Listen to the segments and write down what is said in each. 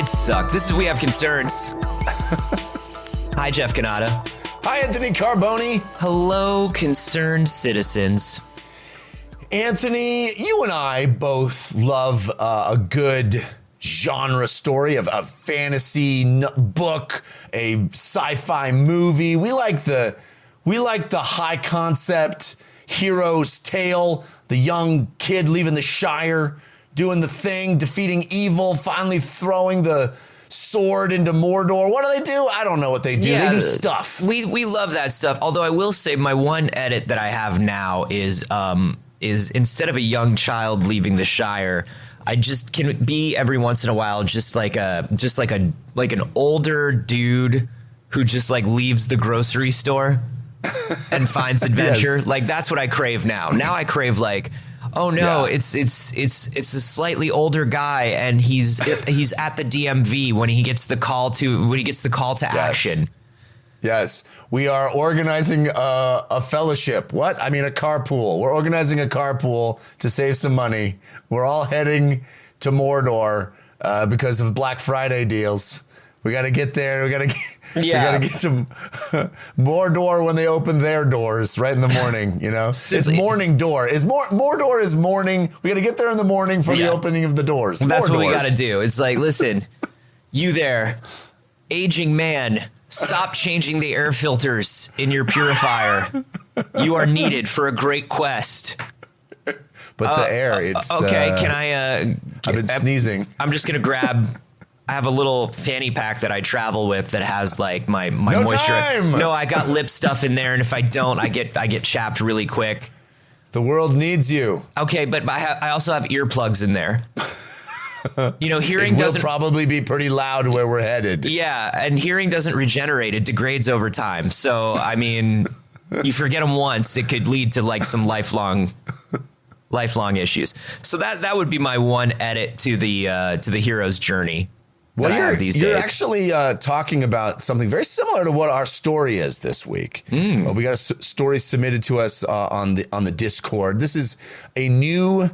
It sucked. This is We Have Concerns. Hi, Jeff Canada. Hi, Anthony Carboni. Hello, concerned citizens. Anthony, you and I both love a good genre story of a fantasy book, a sci-fi movie. We like the high concept hero's tale, the young kid leaving the Shire, doing the thing, defeating evil, finally throwing the sword into Mordor. What do they do? I don't know what they do. Yeah, they do stuff. We love that stuff. Although I will say my one edit that I have now is instead of a young child leaving the Shire, I just can be every once in a while just like an older dude who just like leaves the grocery store and finds adventure. Yes. Like that's what I crave now. Now I crave like, oh no, it's a slightly older guy and he's at the DMV when he gets the call to action. Yes, we are organizing a fellowship. What? I mean, a carpool. We're organizing a carpool to save some money. We're all heading to Mordor because of Black Friday deals. We got to get there. We got to get to Mordor when they open their doors right in the morning. You know, it's morning door. Mordor is morning. We got to get there in the morning for the opening of the doors. That's what we got to do. It's like, listen, you there, aging man. Stop changing the air filters in your purifier. You are needed for a great quest. But the air, it's... Okay, can I... I've been sneezing. I'm just going to grab... I have a little fanny pack that I travel with that has like my moisture. Time! No, I got lip stuff in there, and if I don't, I get chapped really quick. The world needs you. Okay, but I also have earplugs in there. You know, hearing doesn't probably be pretty loud where we're headed. Yeah, and hearing doesn't regenerate; it degrades over time. So, I mean, you forget them once, it could lead to like some lifelong issues. So that would be my one edit to the hero's journey. Well, these you're days. actually talking about something very similar to what our story is this week. We got a story submitted to us on the Discord. This is a new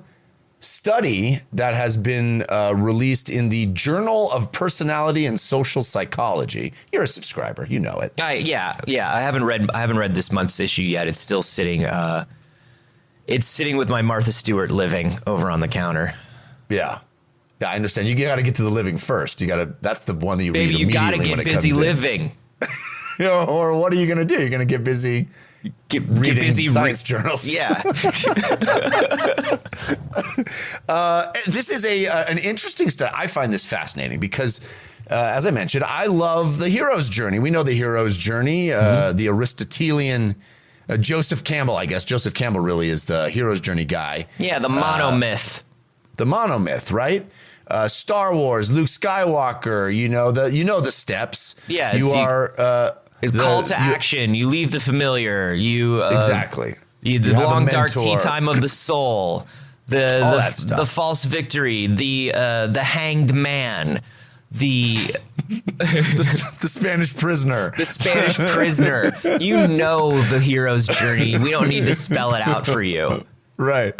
study that has been released in the Journal of Personality and Social Psychology. You're a subscriber, you know it. Yeah. I haven't read this month's issue yet. It's still sitting. It's sitting with my Martha Stewart living over on the counter. Yeah, I understand. You got to get to the living first. That's the one that you read Baby, immediately. you got to get busy living. You know, or what are you going to do? You're going to get busy. Get busy science journals. Yeah. This is an interesting study. I find this fascinating because, as I mentioned, I love the hero's journey. We know the hero's journey, the Aristotelian Joseph Campbell, I guess. Joseph Campbell really is the hero's journey guy. Yeah, the monomyth. The monomyth, right? Star Wars, Luke Skywalker. You know the steps. Yeah, It's call to action. You leave the familiar. Exactly. The long dark tea time of the soul. The false victory. The hanged man. The Spanish prisoner. The Spanish prisoner. You know the hero's journey. We don't need to spell it out for you. Right.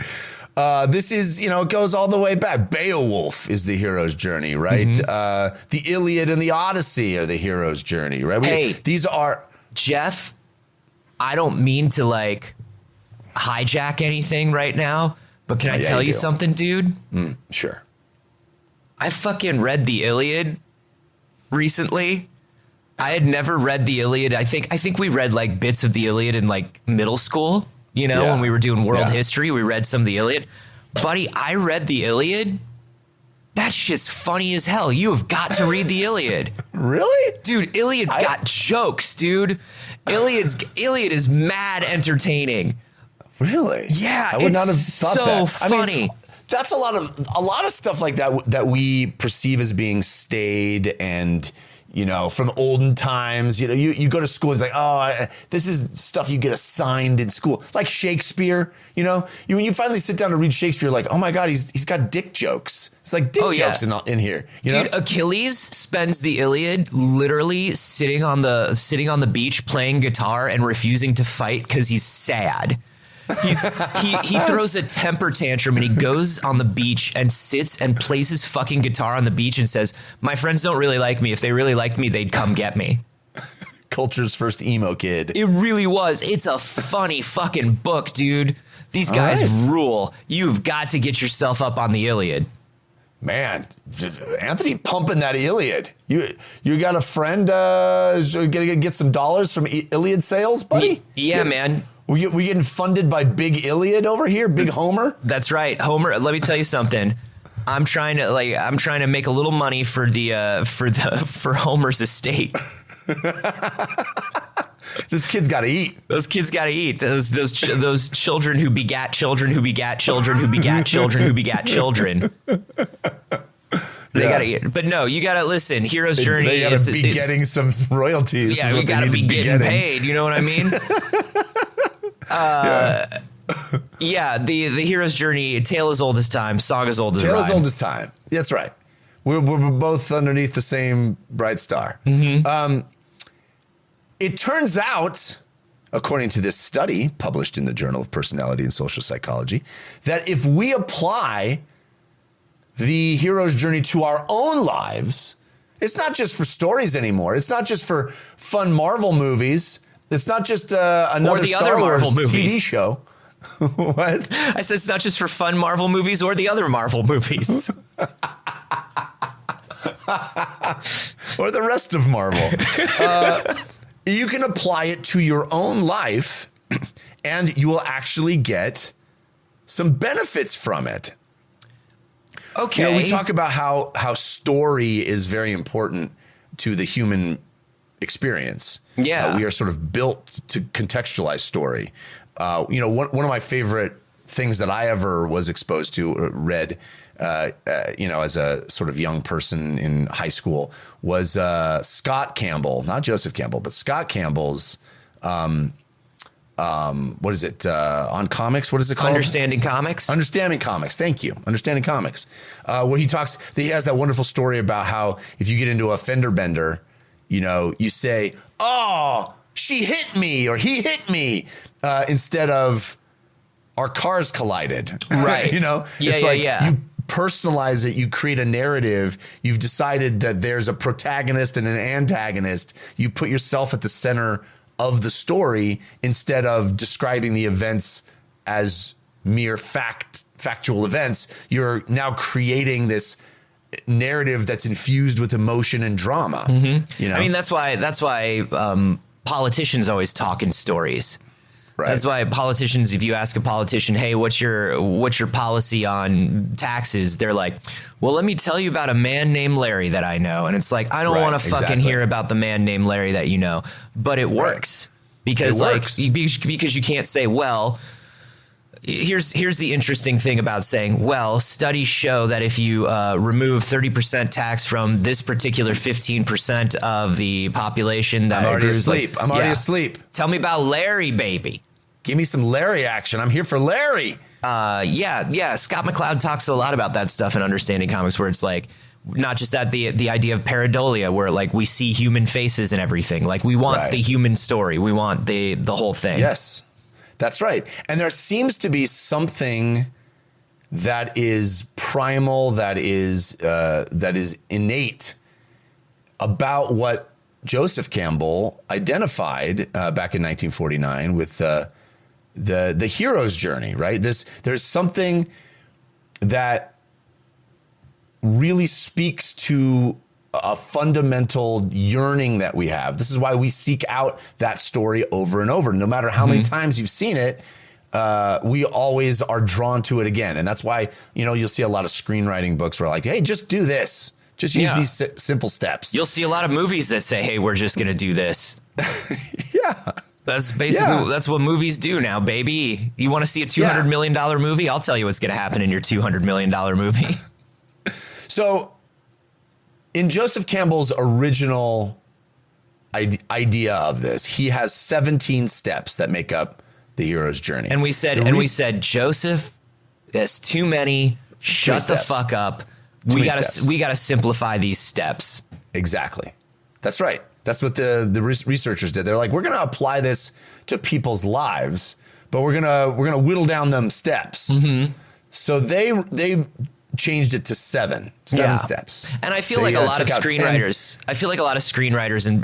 This is, it goes all the way back. Beowulf is the hero's journey, right? Mm-hmm. The Iliad and the Odyssey are the hero's journey, right? These are... Jeff, I don't mean to hijack anything right now, but can I tell you something, dude? Sure. I fucking read the Iliad recently. I had never read the Iliad. I think we read bits of the Iliad in middle school. When we were doing world history, we read some of the Iliad. Buddy, I read the Iliad. That shit's funny as hell. You have got to read the Iliad. Really? Dude, Iliad's got jokes, dude. Iliad is mad entertaining. Really? Yeah, I would not have thought that. Funny. I mean, that's a lot of stuff like that we perceive as being staid and from olden times. You go to school and it's this is stuff you get assigned in school, like Shakespeare. When you finally sit down to read Shakespeare, you're like, oh my God, he's got dick jokes. It's like dick jokes in here. Dude, Achilles spends the Iliad literally sitting on the beach playing guitar and refusing to fight because he's sad. He throws a temper tantrum and he goes on the beach and sits and plays his fucking guitar on the beach and says, "My friends don't really like me. If they really liked me, they'd come get me." Culture's first emo kid. It really was. It's a funny fucking book, dude. These guys rule. You've got to get yourself up on the Iliad. Man, Anthony pumping that Iliad. You got a friend gonna get some dollars from Iliad sales, buddy? Yeah, man. We getting funded by Big Iliad over here, Big Homer? That's right. Homer, let me tell you something. I'm trying to make a little money for Homer's estate. This kid's got to eat. Those kids got to eat. Those children who begat children who begat children who begat children who begat children. They got to eat. But no, you got to listen. Hero's Journey. They got to be getting some royalties. Yeah, we got to be getting paid. You know what I mean? Yeah, the Hero's Journey, tale as old as time, song as old as tale rhyme. as old as time. That's right. We're both underneath the same bright star. Mm-hmm. It turns out, according to this study published in the Journal of Personality and Social Psychology, that if we apply the hero's journey to our own lives, it's not just for stories anymore. It's not just for fun Marvel movies. It's not just another Star Wars TV show. What? I said it's not just for fun Marvel movies or the other Marvel movies. Or the rest of Marvel. You can apply it to your own life and you will actually get some benefits from it. Okay. You know, we talk about how story is very important to the human experience. Yeah. We are sort of built to contextualize story. One of my favorite things that I ever was exposed to, read, as a sort of young person in high school, was Scott Campbell, not Joseph Campbell, but Scott Campbell's, what is it, on comics? What is it called? Understanding Comics. Understanding Comics. Thank you. Understanding Comics. Where he has that wonderful story about how if you get into a fender bender, you say, "Oh, she hit me," or "he hit me," instead of "our cars collided." Right. You personalize it. You create a narrative. You've decided that there's a protagonist and an antagonist. You put yourself at the center of the story instead of describing the events as mere factual events. You're now creating this narrative that's infused with emotion and drama. Mm-hmm. I mean, that's why politicians always talk in stories. Right. That's why politicians, if you ask a politician, "Hey, what's your policy on taxes?" They're like, "Well, let me tell you about a man named Larry that I know." And it's like, I don't want to fucking hear about the man named Larry that you know, but it works because because you can't say, "Well, here's the interesting thing about saying, well, studies show that if you remove 30% tax from this particular 15% of the population, that I'm already asleep. I'm already asleep. Tell me about Larry, baby. Give me some Larry action. I'm here for Larry." Yeah. Scott McCloud talks a lot about that stuff in Understanding Comics, where it's like, not just that, the idea of pareidolia, where like we see human faces and everything. Like we want the human story. We want the whole thing. Yes, that's right. And there seems to be something that is primal, that is innate about what Joseph Campbell identified back in 1949 with the hero's journey, right? There's something that really speaks to a fundamental yearning that we have. This is why we seek out that story over and over. No matter how many times you've seen it, we always are drawn to it again. And that's why, you'll see a lot of screenwriting books where like, "Hey, just do this. Just use these simple steps." You'll see a lot of movies that say, "Hey, we're just going to do this." Yeah. That's basically, that's what movies do now, baby. You want to see a $200 million movie? I'll tell you what's going to happen in your $200 million movie. So in Joseph Campbell's original idea of this, he has 17 steps that make up the hero's journey. And we said, Joseph, that's too many. Shut the fuck up. We gotta simplify these steps. Exactly. That's right. That's what the researchers did. They're like, we're going to apply this to people's lives, but we're gonna whittle down them steps. So they changed it to seven steps. And I feel like a lot of screenwriters,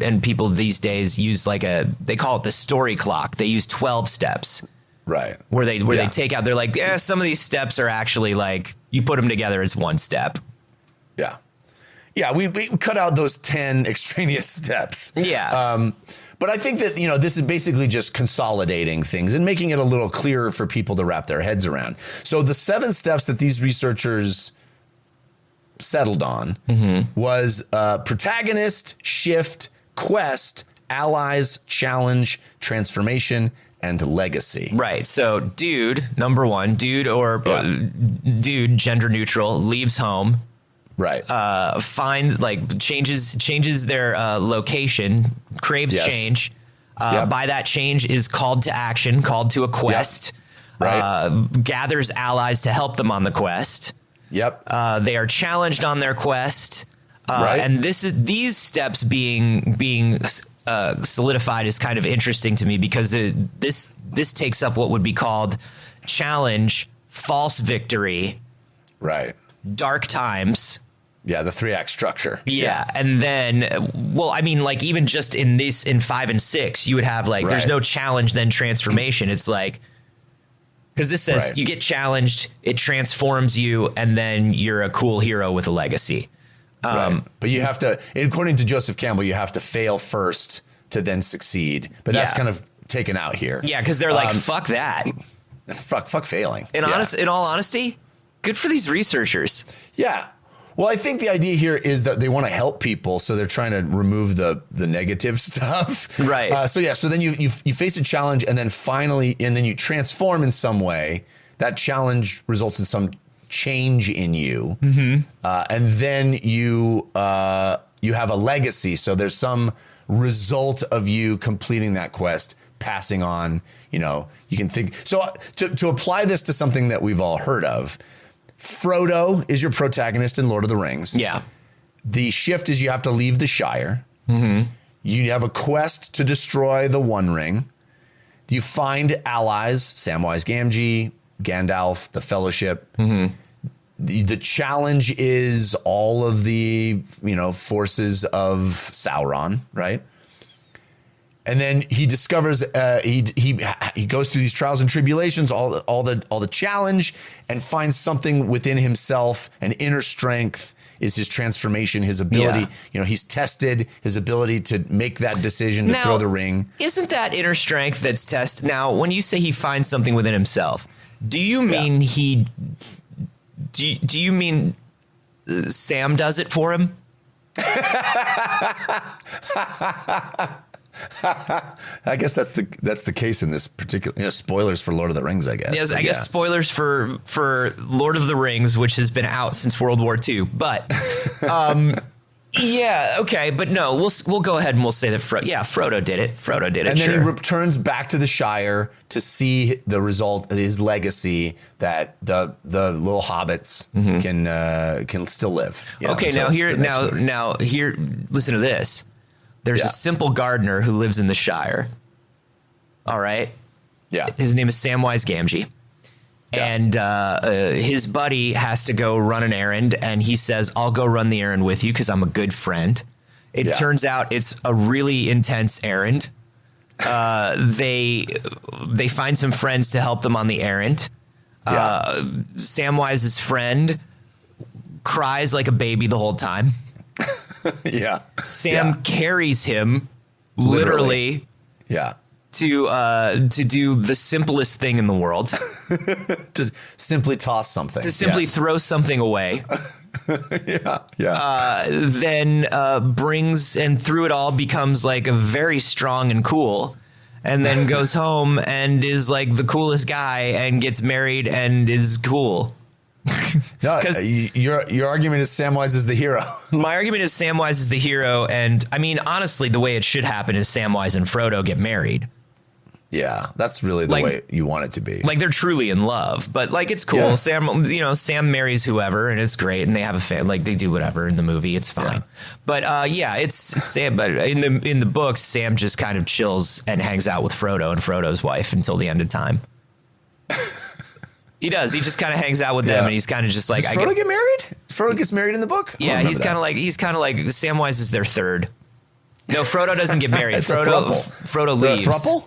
and people these days use they call it the story clock. They use 12 steps. Right. Where they take out, they're like, some of these steps are actually like, you put them together as one step. Yeah. Yeah. We cut out those 10 extraneous steps. Yeah. But I think that, this is basically just consolidating things and making it a little clearer for people to wrap their heads around. So the 7 steps that these researchers settled on was protagonist, shift, quest, allies, challenge, transformation, and legacy. Right. So number 1, dude, gender neutral, leaves home. Right. Finds changes their location, craves change. By that change is called to action, called to a quest. Right. Gathers allies to help them on the quest. Yep. They are challenged on their quest. Right. And these steps being solidified is kind of interesting to me because this takes up what would be called challenge, false victory, right, dark times. Yeah, the 3-act structure. Yeah. And then, even just in 5 and 6, you would have there's no challenge, then transformation. It's because this says you get challenged, it transforms you, and then you're a cool hero with a legacy. Right. But you have to, according to Joseph Campbell, you have to fail first to then succeed. But that's kind of taken out here. Yeah, because they're fuck that. Fuck failing. In all honesty, good for these researchers. Yeah. Well, I think the idea here is that they want to help people, so they're trying to remove the negative stuff. Right. So then you face a challenge, and then you transform in some way. That challenge results in some change in you, and then you have a legacy. So there's some result of you completing that quest, passing on. You can think. So to apply this to something that we've all heard of. Frodo is your protagonist in Lord of the Rings. Yeah. The shift is you have to leave the Shire. You have a quest to destroy the One Ring. You find allies, Samwise Gamgee, Gandalf, the Fellowship. The challenge is all of the, forces of Sauron, right? And then he discovers he goes through these trials and tribulations, all the challenge, and finds something within himself. An inner strength is his transformation, his ability. Yeah. He's tested his ability to make that decision to throw the ring. Isn't that inner strength that's tested? Now, when you say he finds something within himself, do you mean Do you mean Sam does it for him? I guess that's the case in this particular. Spoilers for Lord of the Rings, I guess. Yes, I guess spoilers for Lord of the Rings, which has been out since World War II. But yeah, okay, but no, we'll go ahead and we'll say that Frodo did it. Frodo did it. And then he returns back to the Shire to see the result of his legacy, that the little hobbits can still live. Okay, now here, listen to this. There's a simple gardener who lives in the Shire. All right. Yeah. His name is Samwise Gamgee. Yeah. And his buddy has to go run an errand, and he says, I'll go run the errand with you because I'm a good friend. It turns out it's a really intense errand. They find some friends to help them on the errand. Samwise's friend cries like a baby the whole time. Yeah. Sam carries him literally. Yeah. To do the simplest thing in the world. To simply toss something. To simply throw something away. Then brings, and through it all becomes like a very strong and cool, and then goes home and is like the coolest guy and gets married and is cool. No, your argument is Samwise is the hero. My argument is Samwise is the hero, and I mean, honestly, the way it should happen is Samwise and Frodo get married. Yeah, that's really the way you want it to be. Like they're truly in love, but like it's cool. Yeah. Sam marries whoever, and it's great, and they have a fan. Like they do whatever in the movie, it's fine. Yeah. But it's Sam. But in the books, Sam just kind of chills and hangs out with Frodo and Frodo's wife until the end of time. He does. He just kind of hangs out with them, and he's kind of just like. Does Frodo get married? Frodo gets married in the book? Yeah, he's kind of like Samwise is their third. No, Frodo doesn't get married. Frodo leaves. Thruple?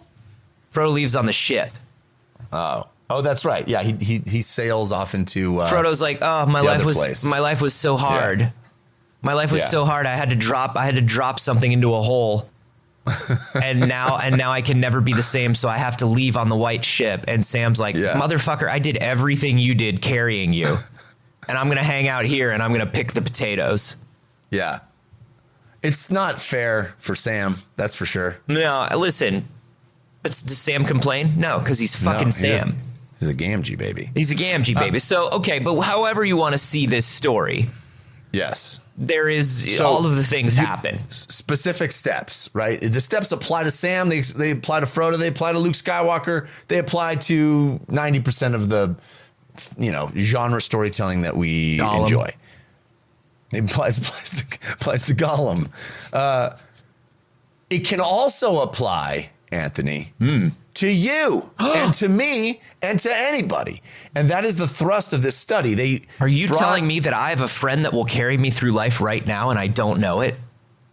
Frodo leaves on the ship. Oh, that's right. Yeah, he sails off into. Frodo's like, oh, my life was so hard. Yeah. My life was so hard. I had to drop something into a hole. and now I can never be the same, so I have to leave on the white ship. And Sam's like, motherfucker, I did everything you did carrying you. And I'm going to hang out here and I'm going to pick the potatoes. Yeah. It's not fair for Sam, that's for sure. No, listen. Does Sam complain? No, because he's fucking Sam. He's a Gamgee baby. He's a Gamgee baby. So, okay, but however you want to see this story. Yes. There is all of the things happen. Specific steps, right? The steps apply to Sam. They apply to Frodo. They apply to Luke Skywalker. They apply to 90% of the, genre storytelling that we enjoy. It applies to Gollum. It can also apply, Anthony, to you and to me and to anybody. And that is the thrust of this study. Are you telling me that I have a friend that will carry me through life right now and I don't know it?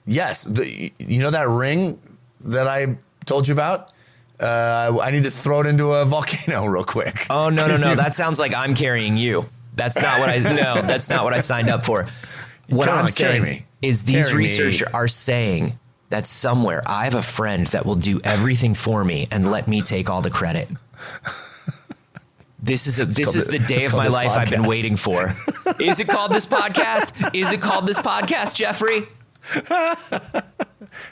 Yes. You know that ring that I told you about? I need to throw it into a volcano real quick. Oh, no. That sounds like I'm carrying you. That's not what I signed up for. What I'm saying is these researchers are saying that somewhere I have a friend that will do everything for me and let me take all the credit. This is the day of my life I've been waiting for. Is it called this podcast? Is it called this podcast, Jeffrey?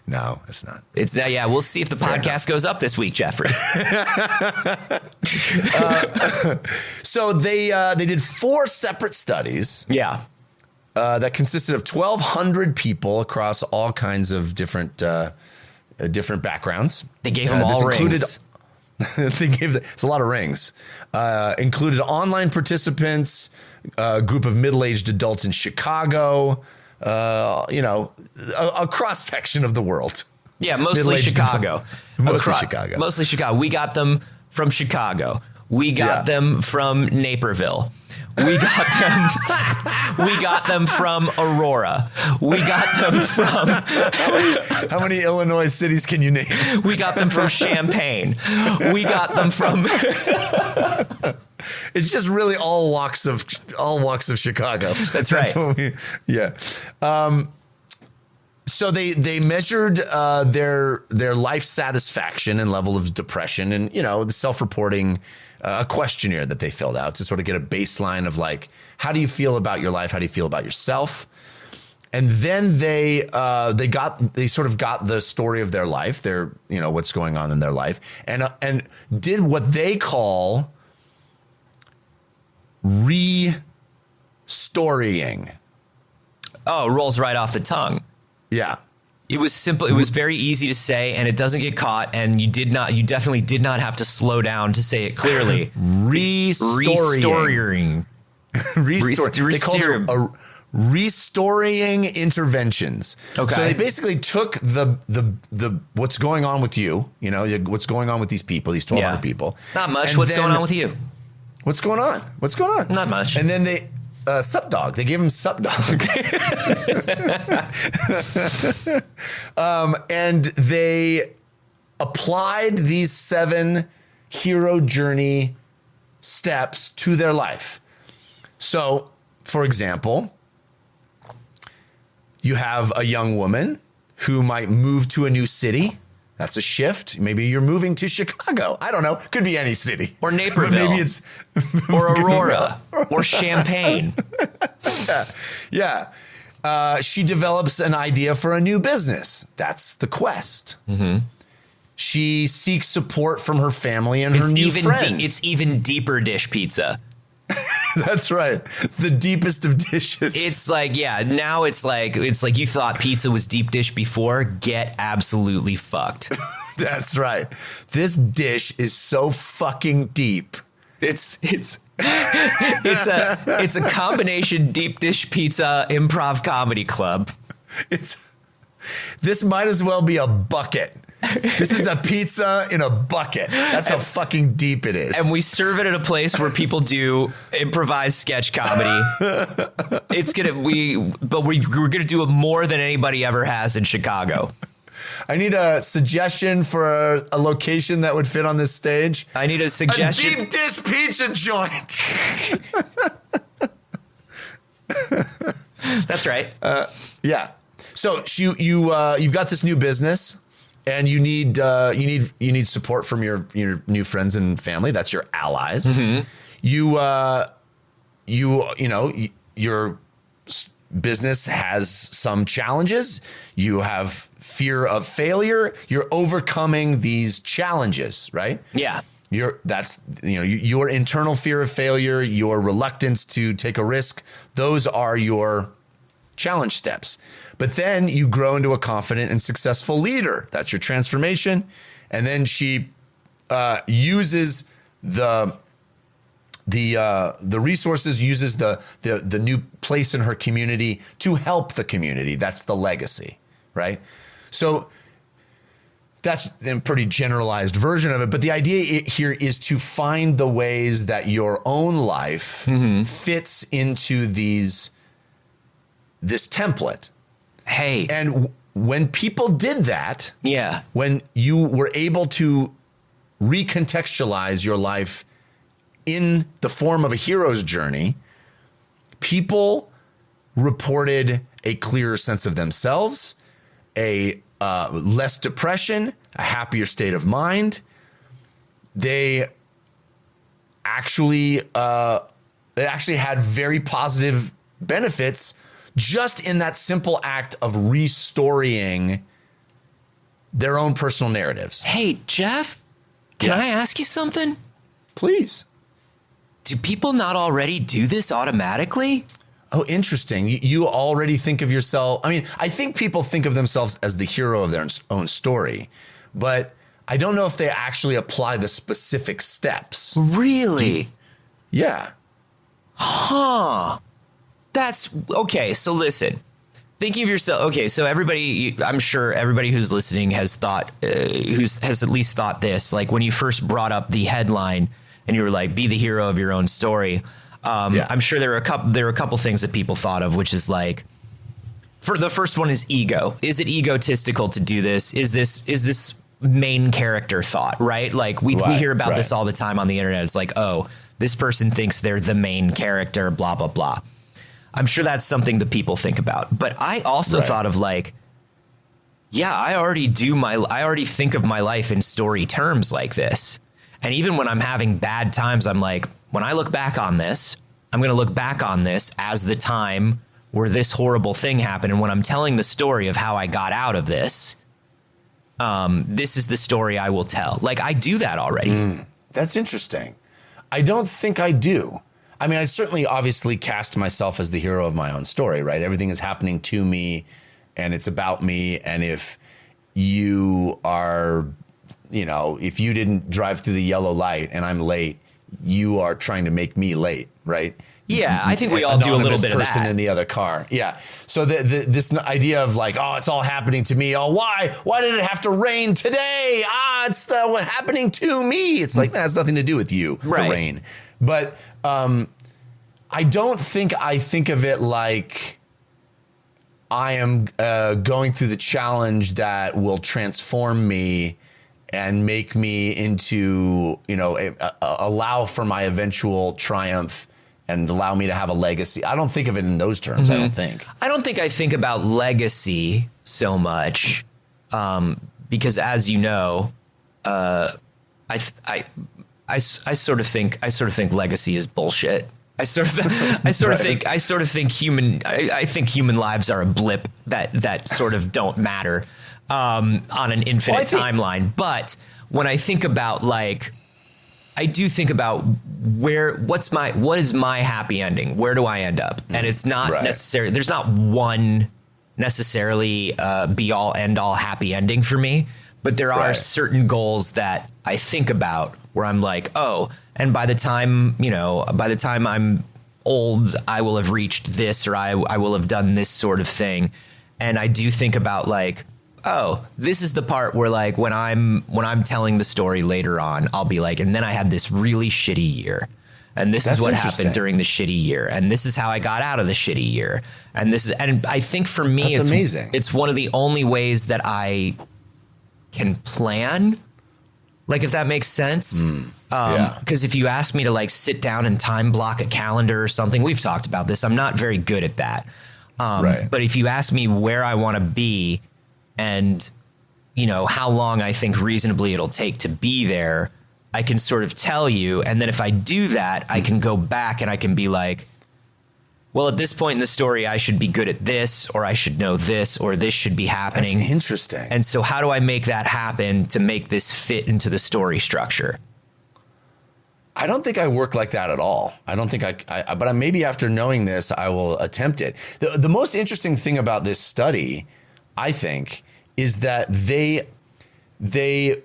No, it's not. We'll see if the podcast goes up this week, Jeffrey. So they did 4 separate studies. Yeah. That consisted of 1,200 people across all kinds of different backgrounds. They gave them all rings. It's a lot of rings. Included online participants, a group of middle-aged adults in Chicago, a cross-section of the world. Yeah, mostly Chicago. Mostly Chicago. We got them from Chicago. We got them from Naperville. We got them from Aurora. We got them from... How many Illinois cities can you name? We got them from Champaign. We got them from... It's just really all walks of Chicago. That's right. So they measured their life satisfaction and level of depression, and the self-reporting a questionnaire that they filled out to sort of get a baseline of like, how do you feel about your life? How do you feel about yourself? And then they sort of got the story of their life, their what's going on in their life, and did what they call re-storying. Oh, it rolls right off the tongue. Yeah. It was simple. It was very easy to say, and it doesn't get caught. And you definitely did not have to slow down to say it clearly. Restoring. They called it restoring interventions. Okay. So they basically took the what's going on with you, what's going on with these people, these 1,200 people. Not much. What's going on with you? What's going on? Not much. And then they Sup Dog. They gave him Sup Dog. And they applied these 7 hero journey steps to their life. So, for example, you have a young woman who might move to a new city. That's a shift. Maybe you're moving to Chicago. I don't know. Could be any city. Or Naperville. Maybe it's or Aurora. Or Champaign. Yeah. She develops an idea for a new business. That's the quest. Mm-hmm. She seeks support from her family and her new friends. It's even deeper dish pizza. That's right. The deepest of dishes. It's like, now it's like you thought pizza was deep dish before. Get absolutely fucked. That's right. This dish is so fucking deep. It's a combination deep dish pizza improv comedy club. This might as well be a bucket. This is a pizza in a bucket. That's how fucking deep it is. And we serve it at a place where people do improvised sketch comedy. We're gonna do it more than anybody ever has in Chicago. I need a suggestion for a location that would fit on this stage. I need a suggestion. A deep dish pizza joint. That's right. Yeah. So you've got this new business, and you need support from your new friends and family. That's your allies. Mm-hmm. Your business has some challenges. You have fear of failure. You're overcoming these challenges, right? Yeah. Your internal fear of failure, your reluctance to take a risk. Those are your challenge steps. But then you grow into a confident and successful leader. That's your transformation. And then she uses the resources, uses the new place in her community to help the community. That's the legacy, right? So that's a pretty generalized version of it. But the idea here is to find the ways that your own life fits into this template. Hey. And when people did that, yeah, when you were able to recontextualize your life in the form of a hero's journey, people reported a clearer sense of themselves, a less depression, a happier state of mind. They actually had very positive benefits just in that simple act of restorying their own personal narratives. Hey, Jeff, can I ask you something? Please. Do people not already do this automatically? Oh, interesting. You already think of yourself. I mean, I think people think of themselves as the hero of their own story, but I don't know if they actually apply the specific steps. Really? Yeah. Huh. That's okay. So listen, thinking of yourself. Okay. So I'm sure everybody who's listening has thought, has at least thought this, like when you first brought up the headline and you were like, be the hero of your own story. I'm sure there are a couple things that people thought of, which is like, for the first one is ego. Is it egotistical to do this? Is this main character thought, right? Like we hear about this all the time on the internet. It's like, oh, this person thinks they're the main character, blah, blah, blah. I'm sure that's something that people think about. But I also thought of like, yeah, I already think of my life in story terms like this. And even when I'm having bad times, I'm like, when I look back on this, I'm going to look back on this as the time where this horrible thing happened. And when I'm telling the story of how I got out of this, this is the story I will tell. Like I do that already. That's interesting. I don't think I do. I mean, I certainly obviously cast myself as the hero of my own story, right? Everything is happening to me and it's about me. And if you are, if you didn't drive through the yellow light and I'm late, you are trying to make me late, right? Yeah, I think we all do a little bit of that. Person in the other car. Yeah. So this idea of like, oh, it's all happening to me. Oh, why? Why did it have to rain today? It's happening to me. It's like, that has nothing to do with you, the rain. But I don't think I think of it like I am going through the challenge that will transform me and make me into, allow for my eventual triumph and allow me to have a legacy. I don't think of it in those terms. I don't think. I think about legacy so much because, as you know, I sort of think legacy is bullshit. I think human lives are a blip that sort of don't matter on an infinite timeline. But when I think about I do think about what is my happy ending? Where do I end up? And it's not necessarily, there's not one necessarily be all end all happy ending for me, but there are certain goals that I think about where I'm like, oh, and by the time I'm old, I will have reached this, or I will have done this sort of thing. And I do think about oh, this is the part where like when I'm telling the story later on, I'll be like, and then I had this really shitty year. And this is what happened during the shitty year. And this is how I got out of the shitty year. And I think for me, it's amazing. It's one of the only ways that I can plan. Like, if that makes sense. Because if you ask me to like sit down and time block a calendar or something, we've talked about this. I'm not very good at that. But if you ask me where I want to be and, you know, how long I think reasonably it'll take to be there, I can sort of tell you. And then if I do that, I can go back and I can be like, well, at this point in the story, I should be good at this, or I should know this, or this should be happening. That's interesting. And so how do I make that happen to make this fit into the story structure? I don't think I work like that at all. I don't think but maybe after knowing this, I will attempt it. The most interesting thing about this study, I think, is that they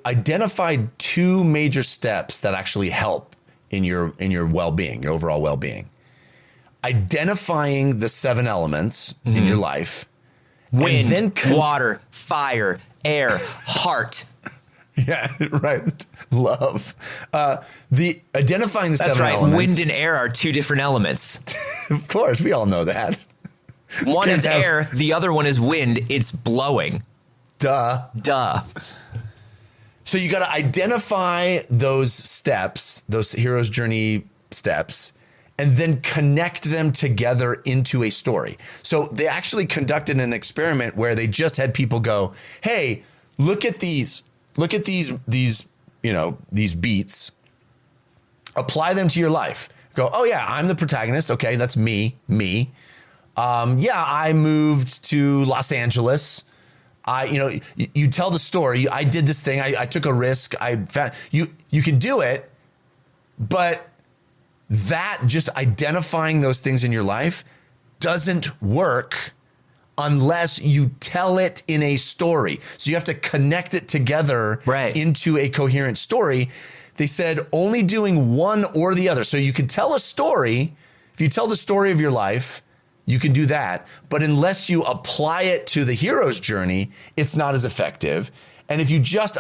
identified two major steps that actually help in your well-being, your overall well-being. Identifying the 7 elements in your life. Wind, and then water, fire, air, heart. Yeah, right. Love. The identifying the That's 7 right. elements. Wind and air are 2 different elements. Of course, we all know that. One is air, the other one is wind. It's blowing. Duh. So you got to identify those steps, those hero's journey steps, and then connect them together into a story. So they actually conducted an experiment where they just had people go, hey, look at these, you know, these beats, apply them to your life. Go, oh yeah, I'm the protagonist. Okay, that's me. Yeah, I moved to Los Angeles. You tell the story. I did this thing. I took a risk. I found you can do it, but that just identifying those things in your life doesn't work unless you tell it in a story. So you have to connect it together into a coherent story. They said only doing one or the other. So you can tell a story. If you tell the story of your life, you can do that. But unless you apply it to the hero's journey, it's not as effective. And if you just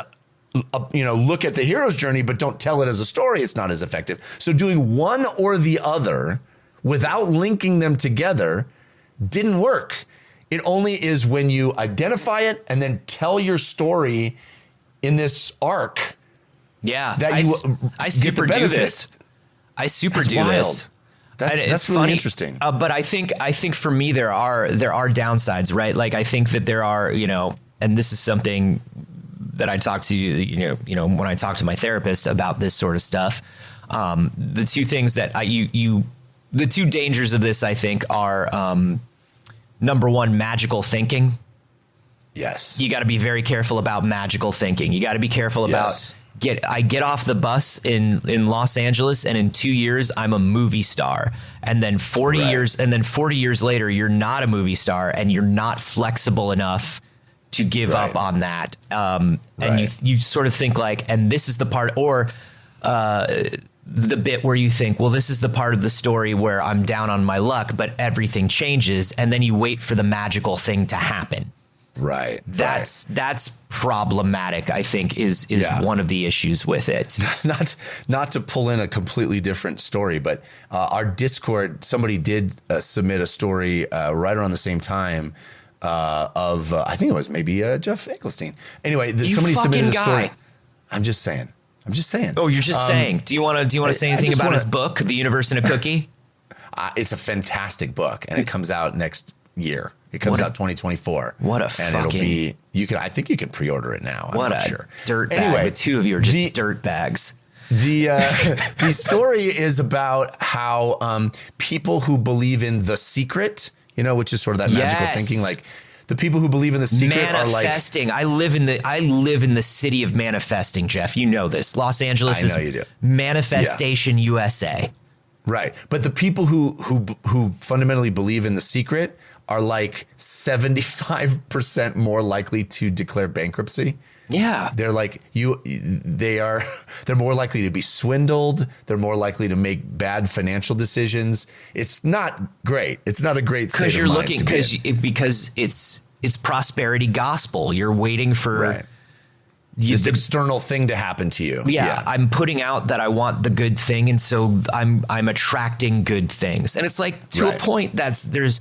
look at the hero's journey but don't tell it as a story, it's not as effective. So doing one or the other without linking them together didn't work. It only is when you identify it and then tell your story in this arc. Yeah, that I super do this. I super do this. That's really funny. Interesting. But I think for me there are downsides, right? Like I think that there are, and this is something that I talk to when I talk to my therapist about this sort of stuff. The two things that the two dangers of this, I think, are number one, magical thinking. Yes. You got to be very careful about magical thinking. You got to be careful about I get off the bus in Los Angeles and in 2 years I'm a movie star. And then 40 years later, you're not a movie star and you're not flexible enough to give up on that. And you sort of think like, and this is the part, or the bit where you think, well, this is the part of the story where I'm down on my luck, but everything changes. And then you wait for the magical thing to happen. Right. That's problematic, I think, is one of the issues with it. Not to pull in a completely different story, but our Discord, somebody did submit a story right around the same time of I think it was maybe Jeff Eccleston. Anyway, somebody submitted a story. I'm just saying. Oh, you're just saying. Do you want to say anything about his book, The Universe in a Cookie? It's a fantastic book, and it comes out next year. It comes out 2024. What a and fucking... it'll be, I think you can pre-order it now. I'm not sure. Dirt bag. Anyway, the two of you are just dirt bags. The story is about how people who believe in The Secret, which is sort of that magical thinking, like the people who believe in The Secret manifesting. I live in the city of manifesting, Jeff. You know this. Los Angeles is Manifestation USA. Right. But the people who fundamentally believe in The Secret are like 75% more likely to declare bankruptcy. Yeah. They're like they're more likely to be swindled. They're more likely to make bad financial decisions. It's not great. It's not a great state of mind. Because it's prosperity gospel. You're waiting for this external thing to happen to you. Yeah, I'm putting out that I want the good thing, and so I'm attracting good things. And it's like to a point there's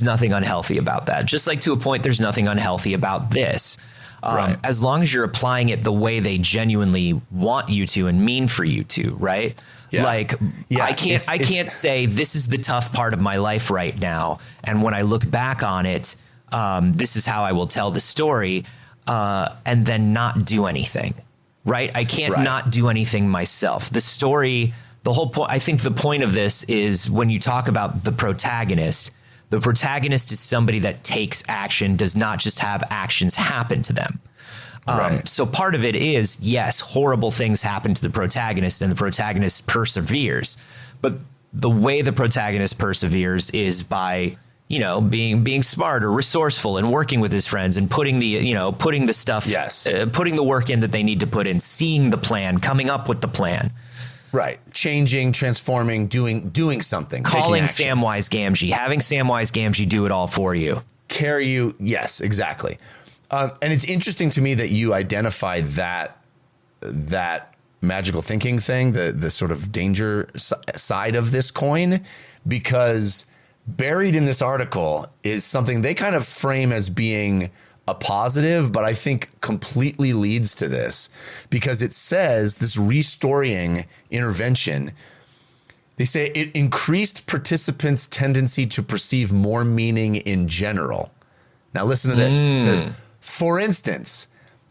nothing unhealthy about that. Just like to a point there's nothing unhealthy about this. As long as you're applying it the way they genuinely want you to and mean for you to, right? Yeah. Like I can't say this is the tough part of my life right now, and when I look back on it, this is how I will tell the story, and then not do anything, right? I can't not do anything myself. The story, the whole point, I think the point of this is when you talk about the protagonist is somebody that takes action, does not just have actions happen to them. So part of it is, yes, horrible things happen to the protagonist and the protagonist perseveres. But the way the protagonist perseveres is by, being smart or resourceful and working with his friends and putting the work in that they need to put in, seeing the plan, coming up with the plan. Right. Changing, transforming, doing something. Calling Samwise Gamgee, having Samwise Gamgee do it all for you. Carry you. Yes, exactly. And it's interesting to me that you identified that magical thinking thing, the sort of danger side of this coin, because buried in this article is something they kind of frame as being a positive, but I think completely leads to this, because it says this restoring intervention, they say it increased participants' tendency to perceive more meaning in general. Now listen to this. It says, for instance,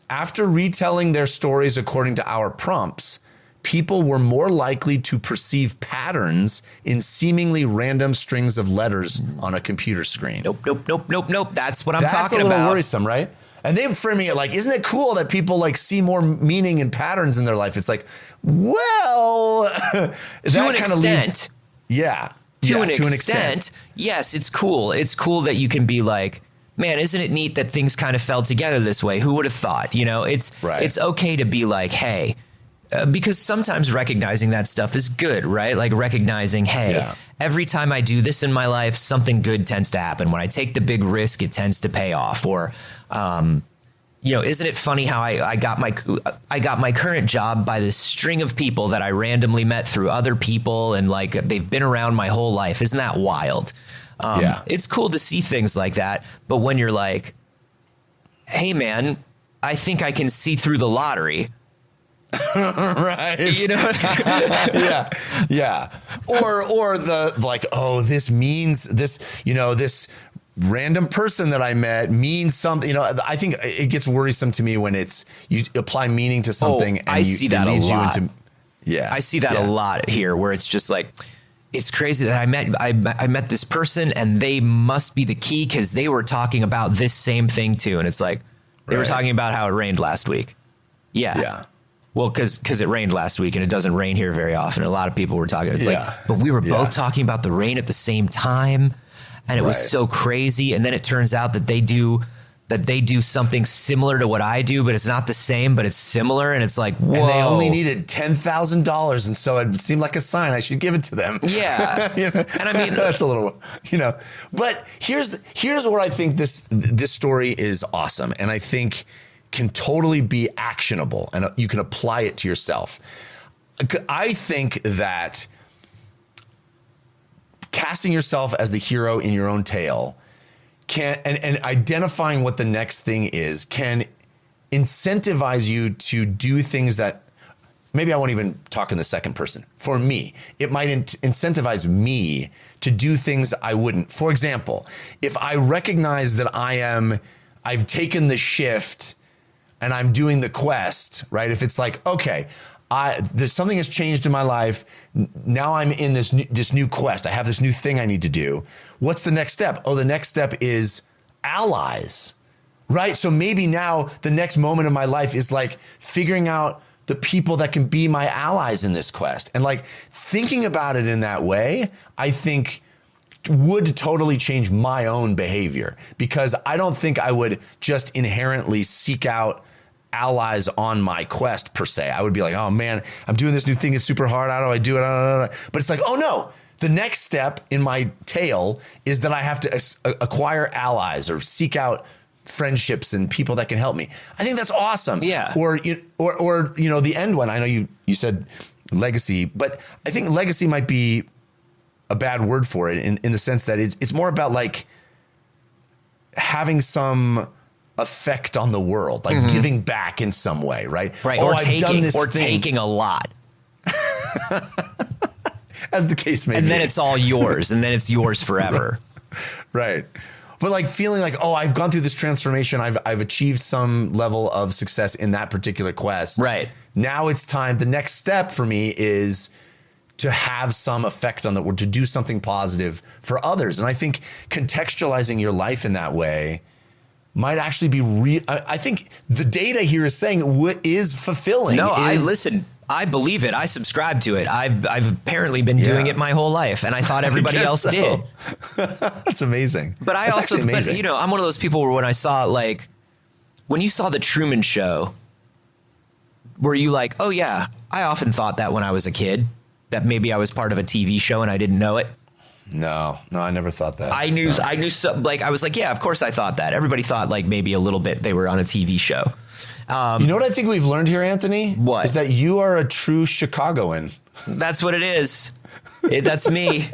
after retelling their stories according to our prompts, people were more likely to perceive patterns in seemingly random strings of letters on a computer screen. Nope. That's what I'm talking about. That's a little worrisome, right? And they're framing it like, isn't it cool that people like see more meaning and patterns in their life? It's like, well, to an extent. To an extent, yes, it's cool. It's cool that you can be like, man, isn't it neat that things kind of fell together this way? Who would have thought? It's okay to be like, hey, because sometimes recognizing that stuff is good, right? Like recognizing, hey, every time I do this in my life, something good tends to happen. When I take the big risk, it tends to pay off. Or, isn't it funny how I got my current job by this string of people that I randomly met through other people, and like they've been around my whole life. Isn't that wild? It's cool to see things like that. But when you're like, hey man, I think I can see through the lottery. Right. Yeah. Or the like, oh, this means this, this random person that I met means something. I think it gets worrisome to me when you apply meaning to something. I see that a lot. I see that a lot here, where it's just like, it's crazy that I met this person and they must be the key because they were talking about this same thing too. And it's like, they were talking about how it rained last week. Yeah. Well, because it rained last week and it doesn't rain here very often. A lot of people were talking. It's like, but we were both talking about the rain at the same time, and it was so crazy. And then it turns out that they do something similar to what I do, but it's not the same, but it's similar. And it's like, whoa. And they only needed $10,000, and so it seemed like a sign I should give it to them. Yeah. And I mean, that's a little, But here's where I think this story is awesome, and I think can totally be actionable, and you can apply it to yourself. I think that casting yourself as the hero in your own tale and identifying what the next thing is can incentivize you to do things that maybe I won't even talk in the second person. For me, it might incentivize me to do things I wouldn't. For example, if I recognize that I've taken the shift and I'm doing the quest, right? If it's like, okay, there's something has changed in my life. Now I'm in this new quest. I have this new thing I need to do. What's the next step? Oh, the next step is allies, right? So maybe now the next moment of my life is like figuring out the people that can be my allies in this quest. And like thinking about it in that way, I think would totally change my own behavior, because I don't think I would just inherently seek out allies on my quest per se. I would be like, oh man, I'm doing this new thing. It's super hard. How do I do it? But it's like, oh no, the next step in my tale is that I have to acquire allies or seek out friendships and people that can help me. I think that's awesome. Yeah. Or the end one. I know you said legacy, but I think legacy might be a bad word for it in the sense that it's more about like having some effect on the world, like giving back in some way, right? Right. Oh, Or I've done this thing. taking a lot. As the case may be. And then it's all yours, and then it's yours forever. Right. But like feeling like, oh, I've gone through this transformation. I've achieved some level of success in that particular quest. Right. Now it's time. The next step for me is to have some effect on the world, to do something positive for others. And I think contextualizing your life in that way might actually be real. I think the data here is saying what is fulfilling. No, I believe it. I subscribe to it. I've apparently been doing it my whole life, and I thought everybody else did. That's amazing. But I'm one of those people where when I saw like, when you saw the Truman Show, were you like, oh yeah, I often thought that when I was a kid, that maybe I was part of a TV show and I didn't know it? No, I never thought that. I knew like, I was like, yeah, of course I thought that. Everybody thought like maybe a little bit they were on a TV show. You know what I think we've learned here, Anthony? What? Is that you are a true Chicagoan. That's what it is. That's me.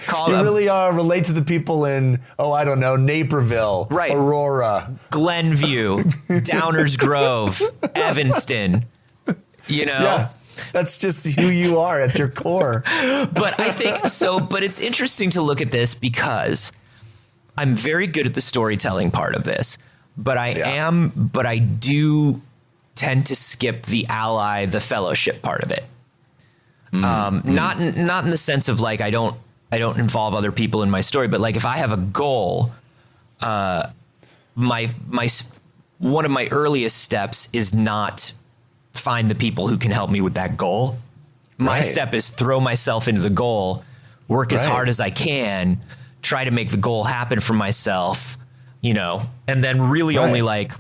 You really relate to the people in, I don't know, Naperville, right. Aurora, Glenview, Downers Grove, Evanston, Yeah, that's just who you are at your core. But I think so. But it's interesting to look at this because I'm very good at the storytelling part of this. But I do tend to skip the ally, the fellowship part of it. Not in the sense of like I don't involve other people in my story, but like if I have a goal, my one of my earliest steps is not find the people who can help me with that goal. My step is throw myself into the goal, work as hard as I can, try to make the goal happen for myself. And then really only like,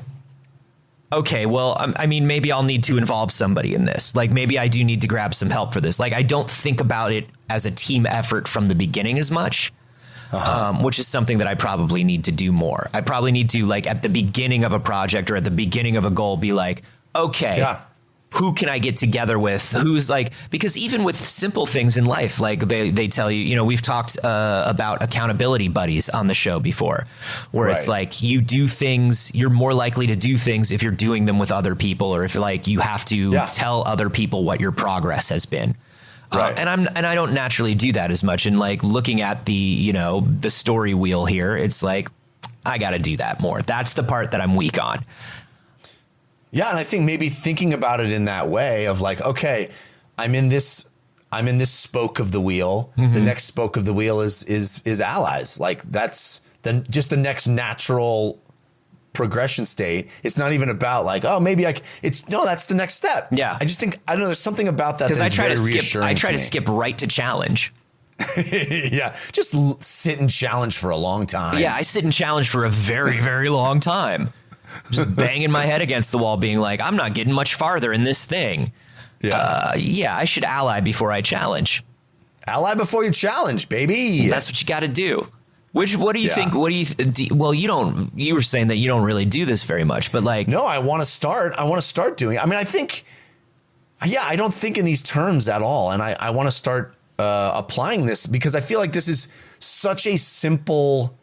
okay, well, I mean, maybe I'll need to involve somebody in this. Like maybe I do need to grab some help for this. Like I don't think about it as a team effort from the beginning as much, which is something that I probably need to do more. I probably need to like at the beginning of a project or at the beginning of a goal, be like, okay, who can I get together with? Who's like, because even with simple things in life, like they tell you, we've talked about accountability buddies on the show before, where it's like you do things, you're more likely to do things if you're doing them with other people, or if like you have to tell other people what your progress has been. And I don't naturally do that as much. And like looking at the, the story wheel here, it's like, I got to do that more. That's the part that I'm weak on. Yeah, and I think maybe thinking about it in that way of like, okay, I'm in this spoke of the wheel. The next spoke of the wheel is allies. Like that's just the next natural progression state. It's not even about like, oh, maybe that's the next step. Yeah. I just think, I don't know, there's something about that. Because I try to skip right to challenge. Yeah. Just sit and challenge for a long time. Yeah. I sit and challenge for a very, very long time. Just banging my head against the wall, being like, I'm not getting much farther in this thing. I should ally before I challenge. Ally before you challenge, baby. That's what you got to do. What do you think? What do you? Well, you were saying that you don't really do this very much, but like, no, I want to start doing it. I mean, I think, I don't think in these terms at all. And I want to start applying this because I feel like this is such a simple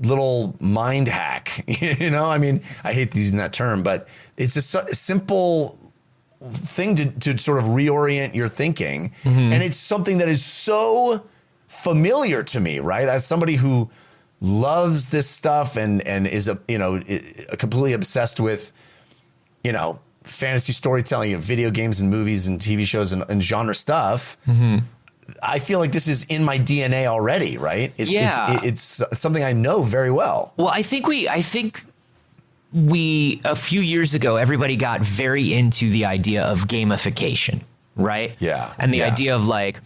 little mind hack. I mean, I hate using that term, but it's a simple thing to sort of reorient your thinking. And it's something that is so familiar to me, right? As somebody who loves this stuff and is completely obsessed with, fantasy storytelling and video games and movies and TV shows and genre stuff. I feel like this is in my DNA already, right? It's something I know very well. Well, I think we a few years ago, everybody got very into the idea of gamification, right? Yeah. And the idea of like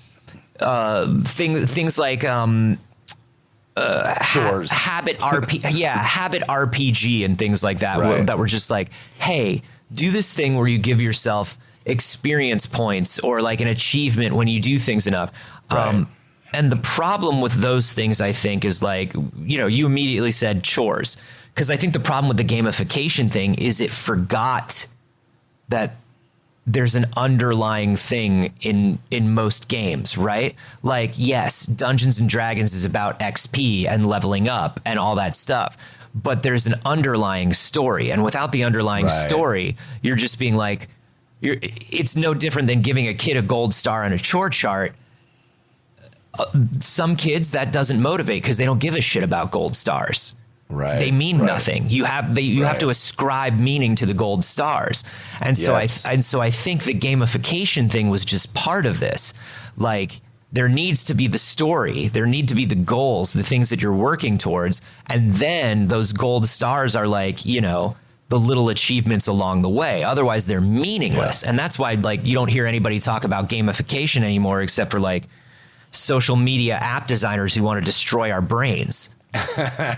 things like chores, habit RPG and things like that, that were just like, hey, do this thing where you give yourself experience points or like an achievement when you do things enough. Right. And the problem with those things, I think, is like, you immediately said chores. Because I think the problem with the gamification thing is it forgot that there's an underlying thing in most games, right? Like, yes, Dungeons and Dragons is about XP and leveling up and all that stuff. But there's an underlying story. And without the underlying story, you're just being like, it's no different than giving a kid a gold star on a chore chart. Some kids that doesn't motivate because they don't give a shit about gold stars. Right. They mean nothing. You have to ascribe meaning to the gold stars. And so I think the gamification thing was just part of this. Like, there needs to be the story, there need to be the goals, the things that you're working towards, and then those gold stars are like, the little achievements along the way. Otherwise they're meaningless. And that's why like you don't hear anybody talk about gamification anymore except for like social media app designers who want to destroy our brains.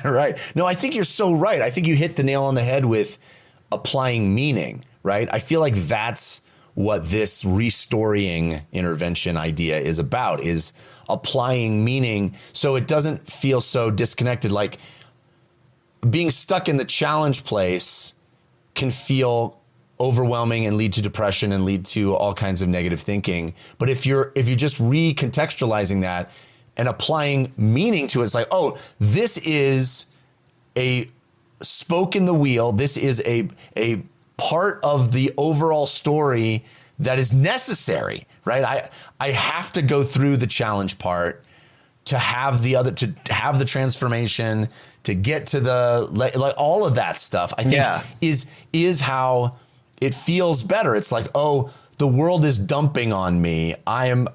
Right. No, I think you're so right. I think you hit the nail on the head with applying meaning, right? I feel like that's what this restorying intervention idea is about, is applying meaning so it doesn't feel so disconnected. Like being stuck in the challenge place can feel overwhelming and lead to depression and lead to all kinds of negative thinking. But if you're just recontextualizing that and applying meaning to it, it's like, oh, this is a spoke in the wheel. This is a part of the overall story that is necessary, right? I have to go through the challenge part to have to have the transformation, to get to the, like all of that stuff, I think is how it feels better. It's like, oh, the world is dumping on me. I am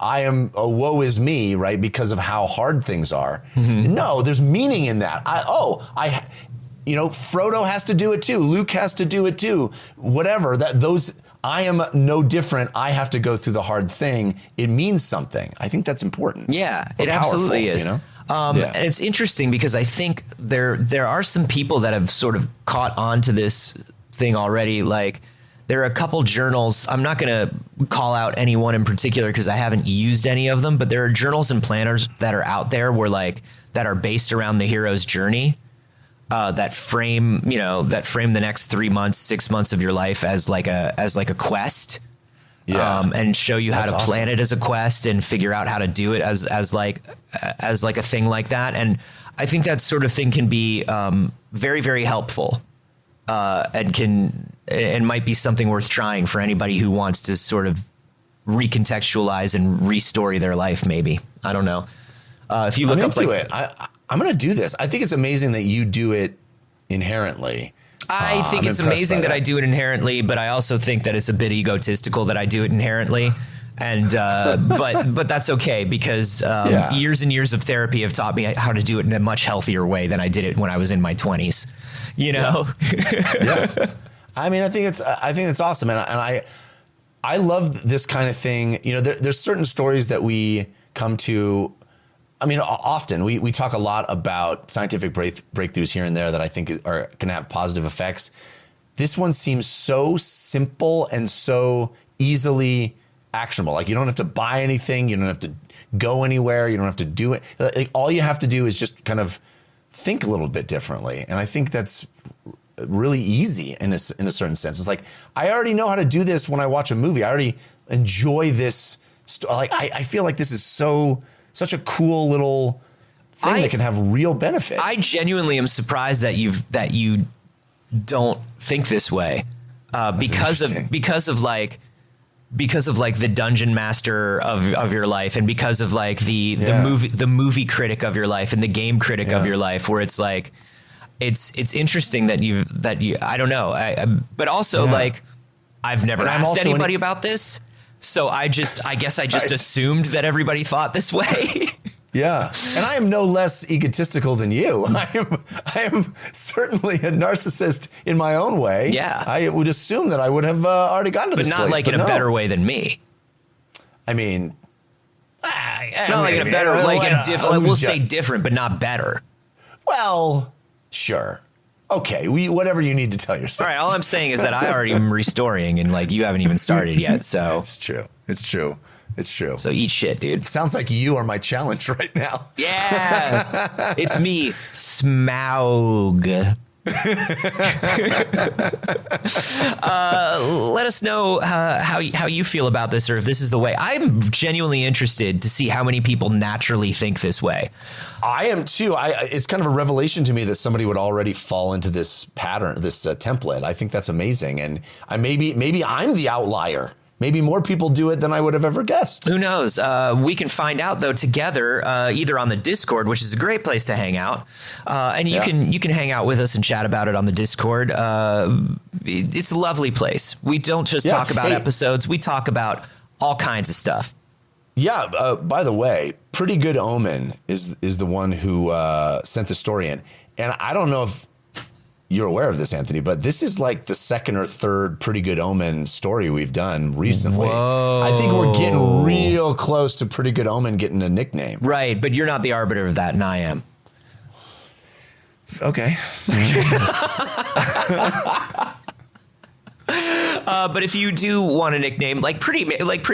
a woe is me, right? Because of how hard things are. Mm-hmm. No, there's meaning in that. Frodo has to do it too. Luke has to do it too. Whatever I am no different. I have to go through the hard thing. It means something. I think that's important. Yeah, it absolutely is. And it's interesting because I think there are some people that have sort of caught on to this thing already. Like, there are a couple journals. I'm not going to call out any one in particular because I haven't used any of them, but there are journals and planners that are out there that are based around the hero's journey, that frame the next 3 months, 6 months of your life as like a quest. Yeah. And show you how to plan it as a quest and figure out how to do it as like a thing like that. And I think that sort of thing can be very, very helpful. And might be something worth trying for anybody who wants to sort of recontextualize and restory their life. Maybe, I don't know. If you look up it, I'm going to do this. I think it's amazing that you do it inherently. I think it's amazing that I do it inherently, but I also think that it's a bit egotistical that I do it inherently. And but that's okay because years and years of therapy have taught me how to do it in a much healthier way than I did it when I was in my 20s. Yeah. I mean, I think it's awesome, and I love this kind of thing. There's certain stories that we come to. I mean, often we talk a lot about scientific breakthroughs here and there that I think are going to have positive effects. This one seems so simple and so easily actionable. Like, you don't have to buy anything. You don't have to go anywhere. You don't have to do it. Like, all you have to do is just kind of think a little bit differently. And I think that's really easy in a certain sense. It's like, I already know how to do this when I watch a movie. I already enjoy this. I feel like this is such a cool little thing that can have real benefit. I genuinely am surprised that you don't think this way, because of the dungeon master of your life, and because of like the movie critic of your life and the game critic of your life, where it's like, it's interesting that you I don't know, but also like, I've never asked anybody about this. So I guess I just assumed that everybody thought this way. Yeah. And I am no less egotistical than you. I am certainly a narcissist in my own way. Yeah. I would assume that I would have already gotten to this place. But not like in a better way than me. I mean, not like in a better, like a different, we'll say different, but not better. Well, sure. Okay, whatever you need to tell yourself. All right, all I'm saying is that I already am restoring, and like you haven't even started yet. So It's true. It's true. It's true. So eat shit, dude. Sounds like you are my challenge right now. Yeah, it's me, Smaug. Let us know how you feel about this, or if this is the way. I'm genuinely interested to see how many people naturally think this way. I am too. It's kind of a revelation to me that somebody would already fall into this pattern, this template. I think that's amazing, and maybe I'm the outlier. Maybe more people do it than I would have ever guessed. Who knows? We can find out though together, either on the Discord, which is a great place to hang out, and you can hang out with us and chat about it on the Discord. It's a lovely place. We don't just talk about episodes; we talk about all kinds of stuff. Yeah. By the way, Pretty Good Omen is the one who sent the story in, and I don't know if you're aware of this, Anthony, but this is like the second or third Pretty Good Omen story we've done recently. Whoa. I think we're getting real close to Pretty Good Omen getting a nickname. Right, but you're not the arbiter of that, and I am. Okay. But if you do want a nickname, like Pretty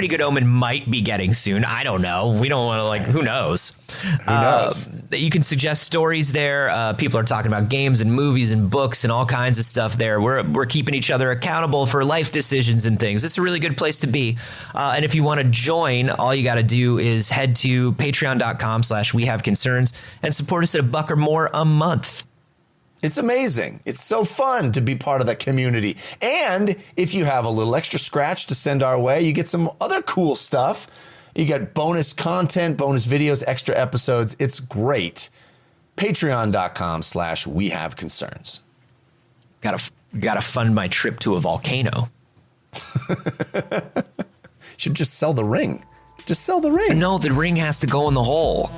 Good Omen might be getting soon. I don't know. We don't want to who knows? Who knows? You can suggest stories there. People are talking about games and movies and books and all kinds of stuff there. We're keeping each other accountable for life decisions and things. It's a really good place to be. And if you want to join, all you got to do is head to patreon.com/wehaveconcerns and support us at $1 or more a month. It's amazing. It's so fun to be part of that community. And if you have a little extra scratch to send our way, you get some other cool stuff. You get bonus content, bonus videos, extra episodes. It's great. Patreon.com/wehaveconcerns. Gotta fund my trip to a volcano. Should just sell the ring. Just sell the ring. No, the ring has to go in the hole.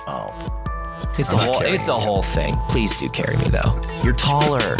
Oh. It's a whole thing. Please do carry me though. You're taller.